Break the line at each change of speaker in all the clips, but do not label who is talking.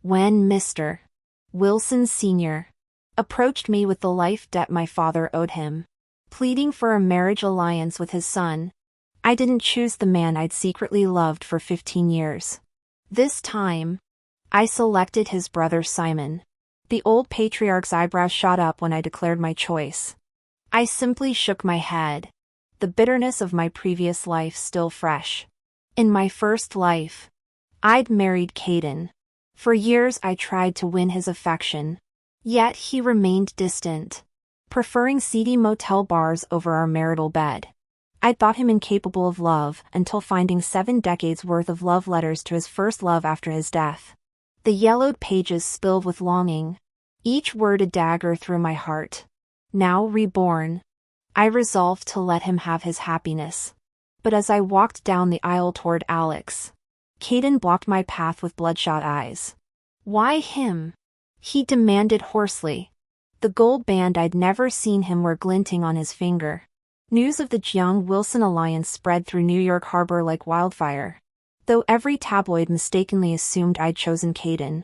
When Mr. Wilson Sr. approached me with the life debt my father owed him, pleading for a marriage alliance with his son, I didn't choose the man I'd secretly loved for 15 years. This time, I selected his brother Simon. The old patriarch's eyebrows shot up when I declared my choice. I simply shook my head, the bitterness of my previous life still fresh. In my first life, I'd married Caden. For years I tried to win his affection, yet he remained distant, preferring seedy motel bars over our marital bed. I thought him incapable of love until finding 7 decades worth of love letters to his first love after his death. The yellowed pages spilled with longing, each word a dagger through my heart. Now reborn, I resolved to let him have his happiness. But as I walked down the aisle toward Alex, Caden blocked my path with bloodshot eyes. Why him? He demanded hoarsely. The gold band I'd never seen him wear glinting on his finger. News of the Jiang-Wilson alliance spread through New York Harbor like wildfire. Though every tabloid mistakenly assumed I'd chosen Caden.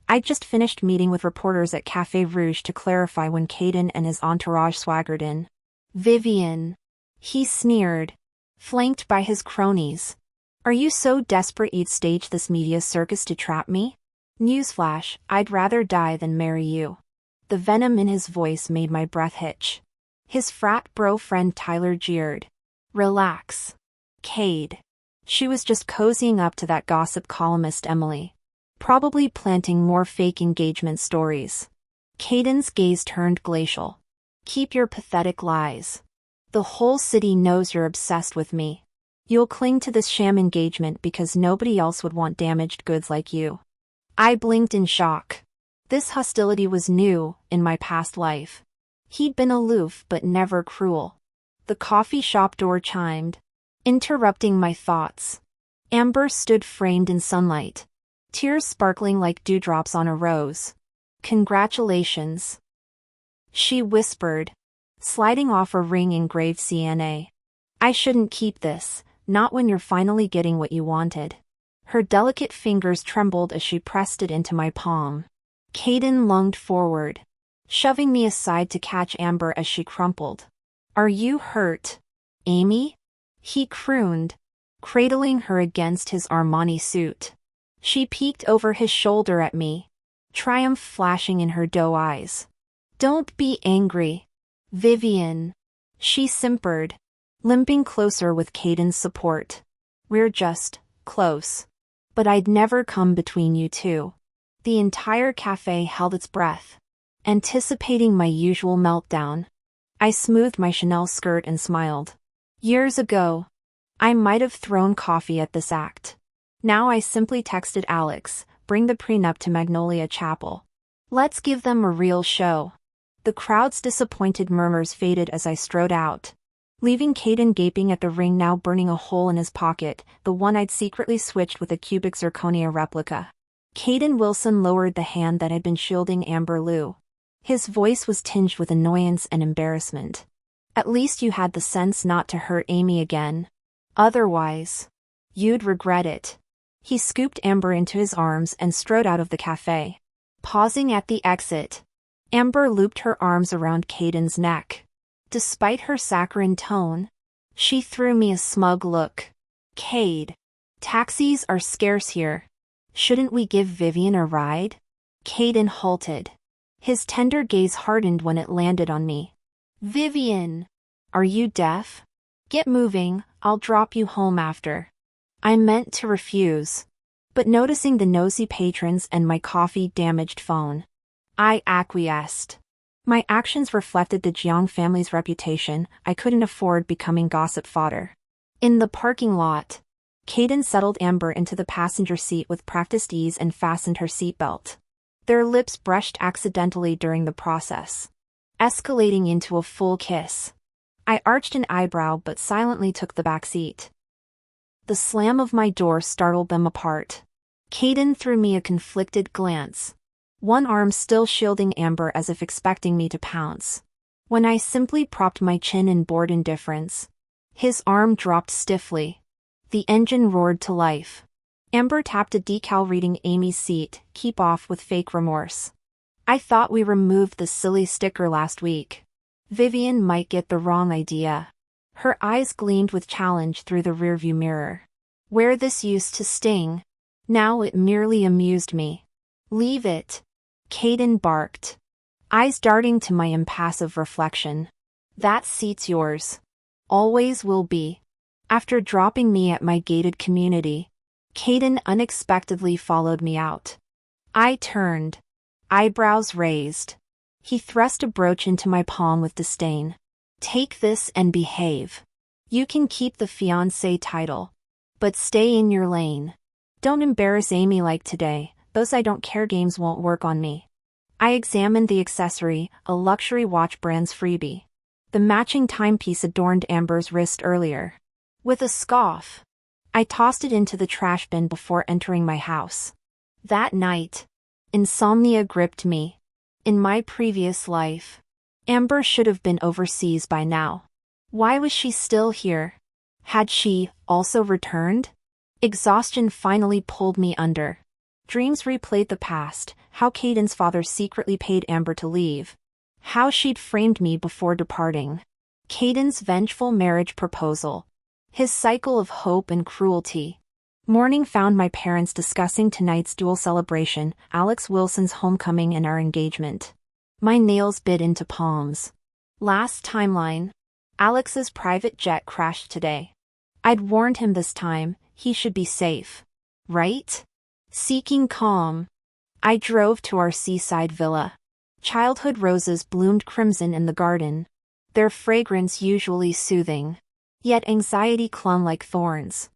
I'd just finished meeting with reporters at Café Rouge to clarify when Caden and his entourage swaggered in. Vivian, he sneered, flanked by his cronies. Are you so desperate you'd stage this media circus to trap me? Newsflash, I'd rather die than marry you. The venom in his voice made my breath hitch. His frat bro friend Tyler jeered. Relax, Cade. She was just cozying up to that gossip columnist Emily. Probably planting more fake engagement stories. Caden's gaze turned glacial. Keep your pathetic lies. The whole city knows you're obsessed with me. You'll cling to this sham engagement because nobody else would want damaged goods like you. I blinked in shock. This hostility was new, in my past life. He'd been aloof but never cruel. The coffee shop door chimed, interrupting my thoughts. Amber stood framed in sunlight, tears sparkling like dewdrops on a rose. Congratulations, she whispered, sliding off a ring engraved CNA. I shouldn't keep this, not when you're finally getting what you wanted. Her delicate fingers trembled as she pressed it into my palm. Caden lunged forward, shoving me aside to catch Amber as she crumpled. Are you hurt, Amy? He crooned, cradling her against his Armani suit. She peeked over his shoulder at me, triumph flashing in her doe eyes. Don't be angry, Vivian, she simpered, limping closer with Caden's support. We're just close. But I'd never come between you two. The entire cafe held its breath, anticipating my usual meltdown. I smoothed my Chanel skirt and smiled. Years ago, I might have thrown coffee at this act. Now I simply texted Alex, bring the prenup to Magnolia Chapel. Let's give them a real show. The crowd's disappointed murmurs faded as I strode out, leaving Caden gaping at the ring now burning a hole in his pocket, the one I'd secretly switched with a cubic zirconia replica. Caden Wilson lowered the hand that had been shielding Amber Lou. His voice was tinged with annoyance and embarrassment. At least you had the sense not to hurt Amy again. Otherwise, you'd regret it. He scooped Amber into his arms and strode out of the cafe. Pausing at the exit, Amber looped her arms around Caden's neck. Despite her saccharine tone, she threw me a smug look. Cade, taxis are scarce here. Shouldn't we give Vivian a ride? Caden halted. His tender gaze hardened when it landed on me. Vivian, are you deaf? Get moving, I'll drop you home after. I meant to refuse, but noticing the nosy patrons and my coffee-damaged phone, I acquiesced. My actions reflected the Jiang family's reputation. I couldn't afford becoming gossip fodder. In the parking lot, Caden settled Amber into the passenger seat with practiced ease and fastened her seatbelt. Their lips brushed accidentally during the process, escalating into a full kiss. I arched an eyebrow but silently took the back seat. The slam of my door startled them apart. Caden threw me a conflicted glance, one arm still shielding Amber as if expecting me to pounce. When I simply propped my chin in bored indifference, his arm dropped stiffly. The engine roared to life. Amber tapped a decal reading Amy's seat, "Keep off with fake remorse." "I thought we removed the silly sticker last week. Vivian might get the wrong idea." Her eyes gleamed with challenge through the rearview mirror. "Where this used to sting. Now it merely amused me." "Leave it," Caden barked, eyes darting to my impassive reflection. "That seat's yours. Always will be." After dropping me at my gated community, Caden unexpectedly followed me out. I turned, eyebrows raised. He thrust a brooch into my palm with disdain. "Take this and behave. You can keep the fiancé title, but stay in your lane. Don't embarrass Amy like today. Those I don't care games won't work on me." I examined the accessory, a luxury watch brand's freebie. The matching timepiece adorned Amber's wrist earlier. With a scoff, I tossed it into the trash bin before entering my house. That night, insomnia gripped me. In my previous life, Amber should have been overseas by now. Why was she still here? Had she also returned? Exhaustion finally pulled me under. Dreams replayed the past, how Caden's father secretly paid Amber to leave. How she'd framed me before departing. Caden's vengeful marriage proposal. His cycle of hope and cruelty. Morning found my parents discussing tonight's dual celebration, Alex Wilson's homecoming and our engagement. My nails bit into palms. Last timeline. Alex's private jet crashed today. I'd warned him this time, he should be safe. Right? Seeking calm, I drove to our seaside villa. Childhood roses bloomed crimson in the garden, their fragrance usually soothing. Yet anxiety clung like thorns.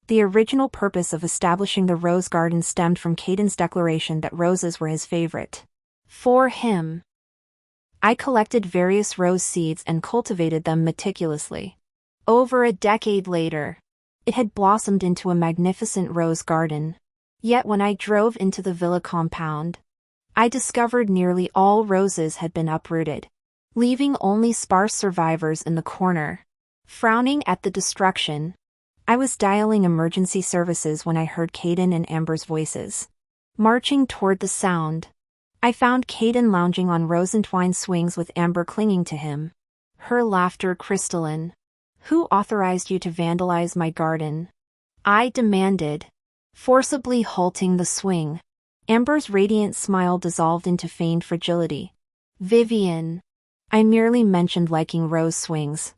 The original purpose of establishing the rose garden stemmed from Caden's declaration that roses were his favorite. For him. I collected various rose seeds and cultivated them meticulously. Over a decade later, it had blossomed into a magnificent rose garden. Yet when I drove into the villa compound, I discovered nearly all roses had been uprooted, leaving only sparse survivors in the corner. Frowning at the destruction, I was dialing emergency services when I heard Caden and Amber's voices. Marching toward the sound, I found Caden lounging on rose-entwined swings with Amber clinging to him. Her laughter crystalline. "Who authorized you to vandalize my garden?" I demanded, forcibly halting the swing. Amber's radiant smile dissolved into feigned fragility. "Vivian. I merely mentioned liking rose swings.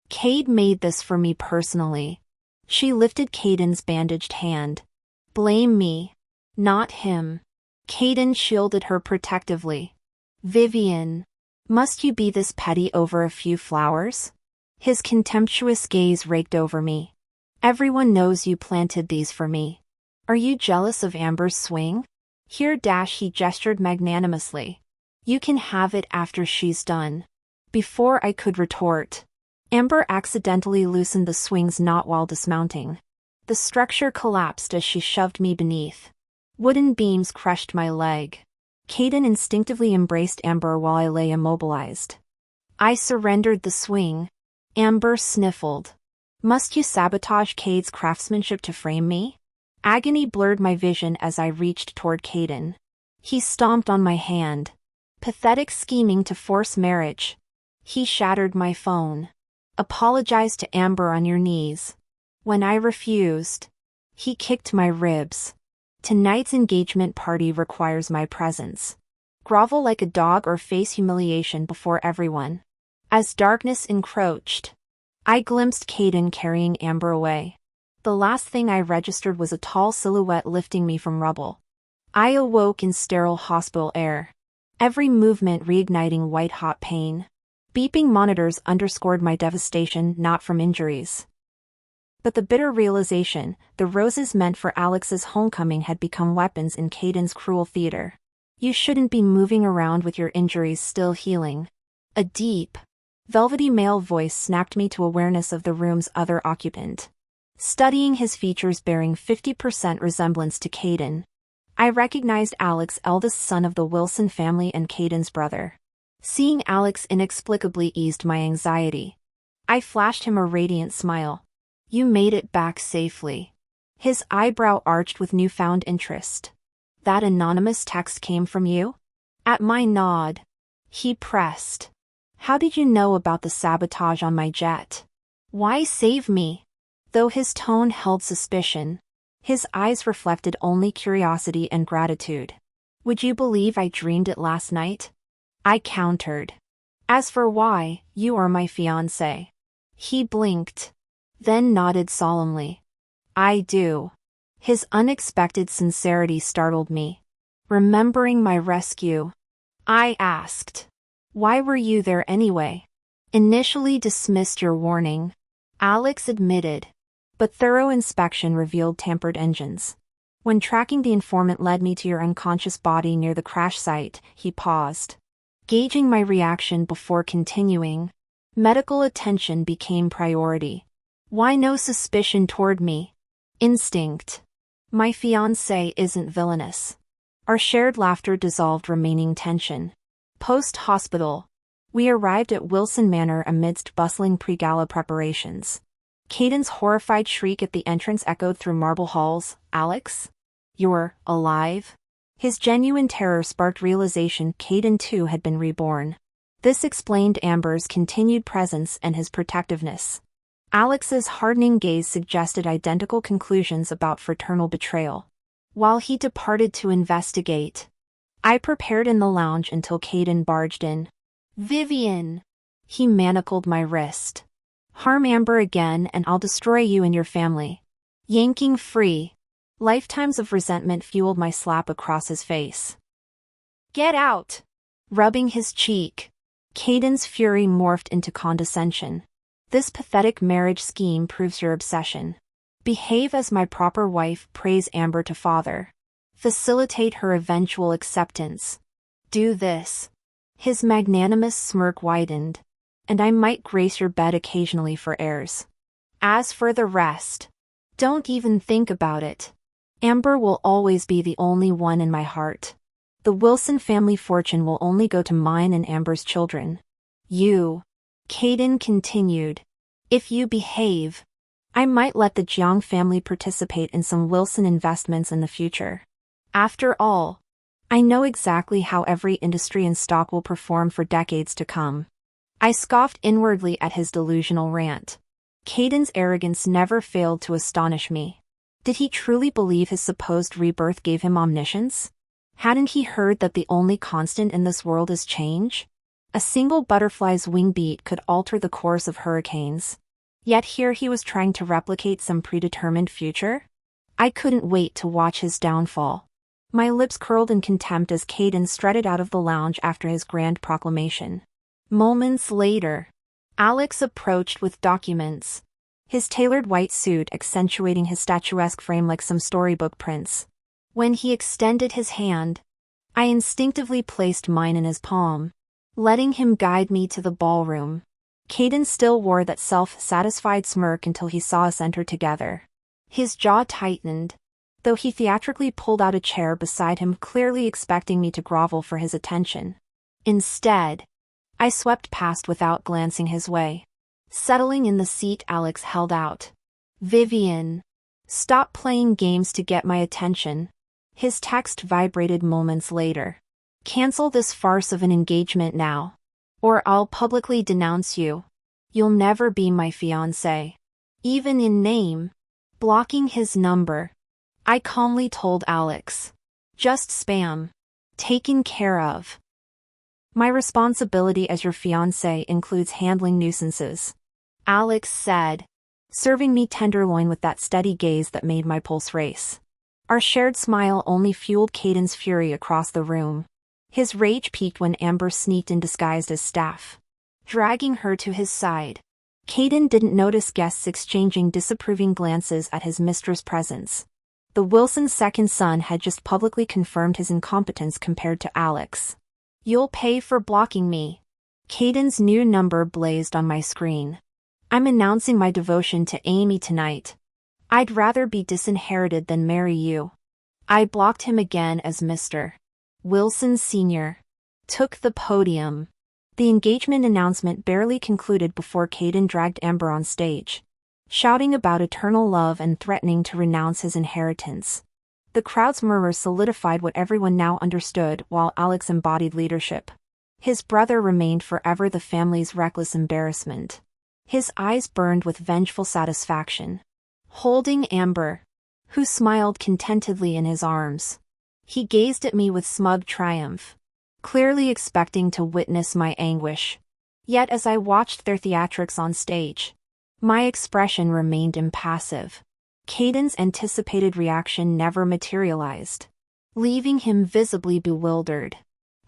Cade made this for me personally." She lifted Caden's bandaged hand. "Blame me, not him." Caden shielded her protectively. "Vivian. Must you be this petty over a few flowers?" His contemptuous gaze raked over me. "Everyone knows you planted these for me. Are you jealous of Amber's swing?" "Here." He gestured magnanimously. "You can have it after she's done." Before I could retort, Amber accidentally loosened the swing's knot while dismounting. The structure collapsed as she shoved me beneath. Wooden beams crushed my leg. Caden instinctively embraced Amber while I lay immobilized. I surrendered the swing. Amber sniffled. "Must you sabotage Cade's craftsmanship to frame me?" Agony blurred my vision as I reached toward Caden. He stomped on my hand. "Pathetic scheming to force marriage." He shattered my phone. "Apologize to Amber on your knees." When I refused, he kicked my ribs. "Tonight's engagement party requires my presence." Grovel like a dog or face humiliation before everyone. As darkness encroached, I glimpsed Caden carrying Amber away. The last thing I registered was a tall silhouette lifting me from rubble. I awoke in sterile hospital air. Every movement reigniting white-hot pain. Beeping monitors underscored my devastation, not from injuries, but the bitter realization the roses meant for Alex's homecoming had become weapons in Caden's cruel theater. "You shouldn't be moving around with your injuries still healing." A deep, velvety male voice snapped me to awareness of the room's other occupant. Studying his features bearing 50% resemblance to Caden, I recognized Alex, eldest son of the Wilson family and Caden's brother. Seeing Alex inexplicably eased my anxiety. I flashed him a radiant smile. "You made it back safely." His eyebrow arched with newfound interest. That anonymous text came from you? At my nod, he pressed. How did you know about the sabotage on my jet? Why save me? Though his tone held suspicion, his eyes reflected only curiosity and gratitude. Would you believe I dreamed it last night? I countered. As for why, you are my fiancé. He blinked, then nodded solemnly. I do. His unexpected sincerity startled me. Remembering my rescue, I asked, why were you there anyway? Initially dismissed your warning, Alex admitted, but thorough inspection revealed tampered engines. When tracking the informant led me to your unconscious body near the crash site, he paused. Gauging my reaction before continuing, medical attention became priority. Why no suspicion toward me? Instinct. My fiancé isn't villainous. Our shared laughter dissolved remaining tension. Post-hospital, we arrived at Wilson Manor amidst bustling pre-gala preparations. Caden's horrified shriek at the entrance echoed through marble halls. Alex? You're alive? His genuine terror sparked realization Caden too had been reborn. This explained Amber's continued presence and his protectiveness. Alex's hardening gaze suggested identical conclusions about fraternal betrayal. While he departed to investigate, I prepared in the lounge until Caden barged in. Vivian! He manacled my wrist. Harm Amber again and I'll destroy you and your family. Yanking free. Lifetimes of resentment fueled my slap across his face. Get out! Rubbing his cheek, Caden's fury morphed into condescension. This pathetic marriage scheme proves your obsession. Behave as my proper wife, praise Amber to father. Facilitate her eventual acceptance. Do this. His magnanimous smirk widened, and I might grace your bed occasionally for heirs. As for the rest, don't even think about it. Amber will always be the only one in my heart. The Wilson family fortune will only go to mine and Amber's children. You, Caden continued. If you behave, I might let the Jiang family participate in some Wilson investments in the future. After all, I know exactly how every industry and stock will perform for decades to come. I scoffed inwardly at his delusional rant. Caden's arrogance never failed to astonish me. Did he truly believe his supposed rebirth gave him omniscience? Hadn't he heard that the only constant in this world is change? A single butterfly's wing beat could alter the course of hurricanes. Yet here he was trying to replicate some predetermined future? I couldn't wait to watch his downfall. My lips curled in contempt as Caden strutted out of the lounge after his grand proclamation. Moments later, Alex approached with documents, his tailored white suit accentuating his statuesque frame like some storybook prince. When he extended his hand, I instinctively placed mine in his palm, letting him guide me to the ballroom. Caden still wore that self-satisfied smirk until he saw us enter together. His jaw tightened, though he theatrically pulled out a chair beside him, clearly expecting me to grovel for his attention. Instead, I swept past without glancing his way. Settling in the seat Alex held out. Vivian, stop playing games to get my attention. His text vibrated moments later. Cancel this farce of an engagement now, or I'll publicly denounce you. You'll never be my fiancé. Even in name. Blocking his number, I calmly told Alex. Just spam. Taken care of. My responsibility as your fiancé includes handling nuisances, Alex said, serving me tenderloin with that steady gaze that made my pulse race. Our shared smile only fueled Caden's fury across the room. His rage peaked when Amber sneaked in disguised as staff, dragging her to his side. Caden didn't notice guests exchanging disapproving glances at his mistress' presence. The Wilson's second son had just publicly confirmed his incompetence compared to Alex. You'll pay for blocking me. Caden's new number blazed on my screen. I'm announcing my devotion to Amy tonight. I'd rather be disinherited than marry you. I blocked him again as Mr. Wilson Sr. took the podium. The engagement announcement barely concluded before Caden dragged Amber on stage. shouting about eternal love and threatening to renounce his inheritance. The crowd's murmur solidified what everyone now understood, while Alex embodied leadership. His brother remained forever the family's reckless embarrassment. His eyes burned with vengeful satisfaction. Holding Amber, who smiled contentedly in his arms, he gazed at me with smug triumph, clearly expecting to witness my anguish. Yet as I watched their theatrics on stage, my expression remained impassive. Caden's anticipated reaction never materialized, leaving him visibly bewildered.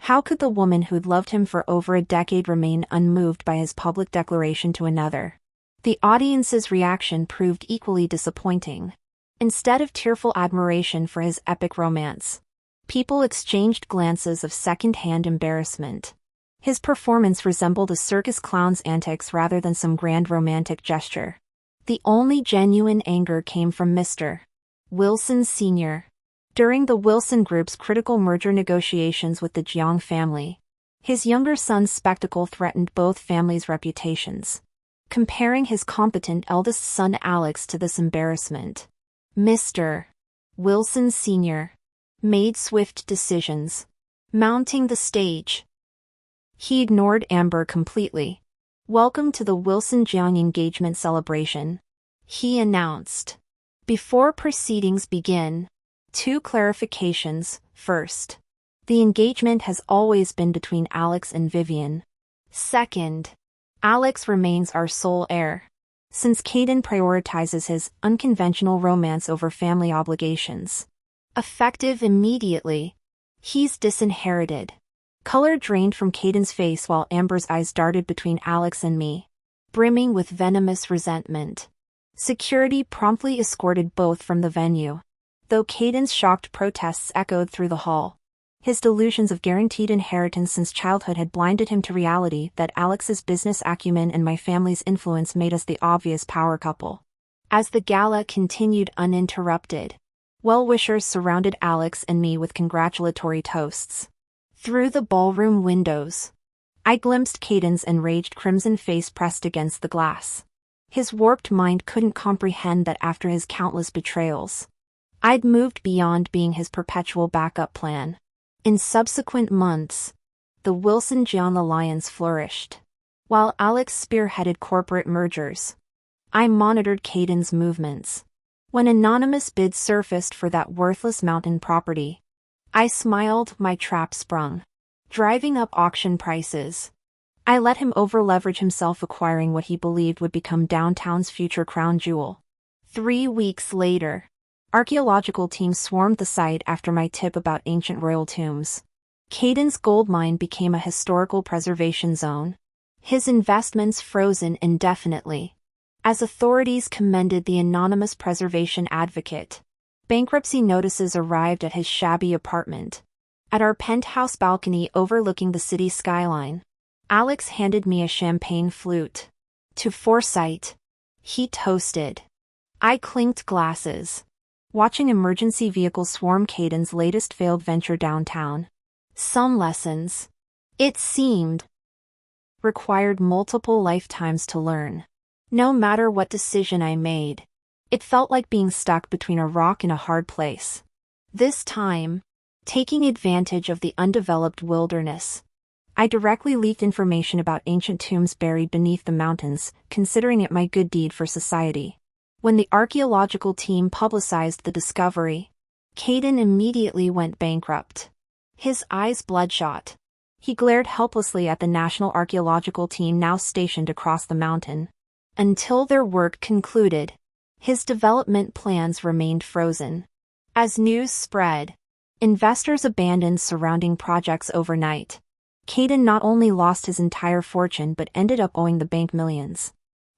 How could the woman who'd loved him for over a decade remain unmoved by his public declaration to another? The audience's reaction proved equally disappointing. Instead of tearful admiration for his epic romance, people exchanged glances of second-hand embarrassment. His performance resembled a circus clown's antics rather than some grand romantic gesture. The only genuine anger came from Mr. Wilson Sr. During the Wilson Group's critical merger negotiations with the Jiang family, his younger son's spectacle threatened both families' reputations. Comparing his competent eldest son Alex to this embarrassment, Mr. Wilson Sr. made swift decisions. Mounting the stage, he ignored Amber completely. "Welcome to the Wilson-Jiang engagement celebration," he announced. "Before proceedings begin, 2 clarifications. First, the engagement has always been between Alex and Vivian. Second, Alex remains our sole heir, since Caden prioritizes his unconventional romance over family obligations. Effective immediately, he's disinherited." Color drained from Caden's face while Amber's eyes darted between Alex and me, brimming with venomous resentment. Security promptly escorted both from the venue, though Caden's shocked protests echoed through the hall. His delusions of guaranteed inheritance since childhood had blinded him to reality that Alex's business acumen and my family's influence made us the obvious power couple. As the gala continued uninterrupted, well-wishers surrounded Alex and me with congratulatory toasts. Through the ballroom windows, I glimpsed Caden's enraged crimson face pressed against the glass. His warped mind couldn't comprehend that after his countless betrayals, I'd moved beyond being his perpetual backup plan. In subsequent months, the Wilson-Jiang alliance flourished. While Alex spearheaded corporate mergers, I monitored Caden's movements. When anonymous bids surfaced for that worthless mountain property, I smiled, my trap sprung. Driving up auction prices, I let him over-leverage himself, acquiring what he believed would become downtown's future crown jewel. 3 weeks later, archaeological teams swarmed the site after my tip about ancient royal tombs. Caden's gold mine became a historical preservation zone, his investments frozen indefinitely. As authorities commended the anonymous preservation advocate, bankruptcy notices arrived at his shabby apartment. At our penthouse balcony overlooking the city skyline, Alex handed me a champagne flute. "To foresight," he toasted. I clinked glasses, watching emergency vehicles swarm Caden's latest failed venture downtown. Some lessons, it seemed, required multiple lifetimes to learn. No matter what decision I made, it felt like being stuck between a rock and a hard place. This time, taking advantage of the undeveloped wilderness, I directly leaked information about ancient tombs buried beneath the mountains, considering it my good deed for society. When the archaeological team publicized the discovery, Caden immediately went bankrupt. His eyes bloodshot, he glared helplessly at the National Archaeological Team now stationed across the mountain. Until their work concluded, his development plans remained frozen. As news spread, investors abandoned surrounding projects overnight. Caden not only lost his entire fortune but ended up owing the bank millions.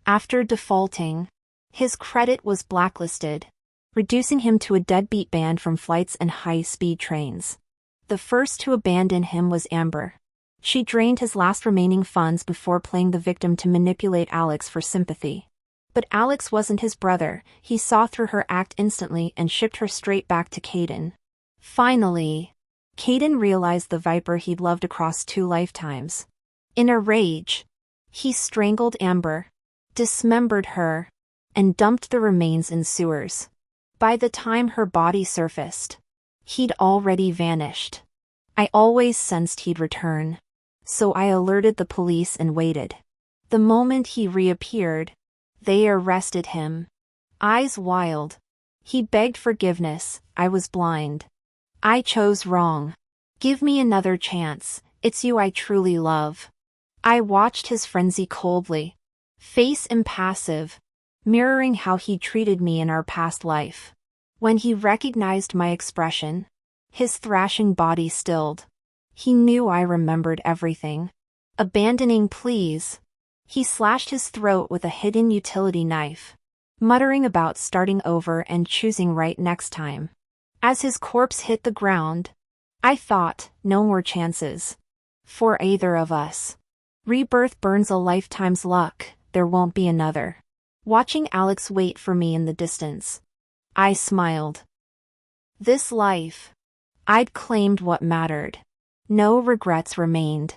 After defaulting, his credit was blacklisted, reducing him to a deadbeat ban from flights and high-speed trains. The first to abandon him was Amber. She drained his last remaining funds before playing the victim to manipulate Alex for sympathy. But Alex wasn't his brother. He saw through her act instantly and shipped her straight back to Caden. Finally, Caden realized the viper he'd loved across 2 lifetimes. In a rage, he strangled Amber, dismembered her, and dumped the remains in sewers. By the time her body surfaced, he'd already vanished. I always sensed he'd return, so I alerted the police and waited. The moment he reappeared, they arrested him. Eyes wild. He begged forgiveness. I was blind. I chose wrong. Give me another chance. It's you I truly love. I watched his frenzy coldly, face impassive, mirroring how he treated me in our past life. When he recognized my expression, his thrashing body stilled. He knew I remembered everything. Abandoning pleas, he slashed his throat with a hidden utility knife, muttering about starting over and choosing right next time. As his corpse hit the ground, I thought, no more chances. For either of us. Rebirth burns a lifetime's luck, there won't be another. Watching Alex wait for me in the distance, I smiled. This life, I'd claimed what mattered. No regrets remained.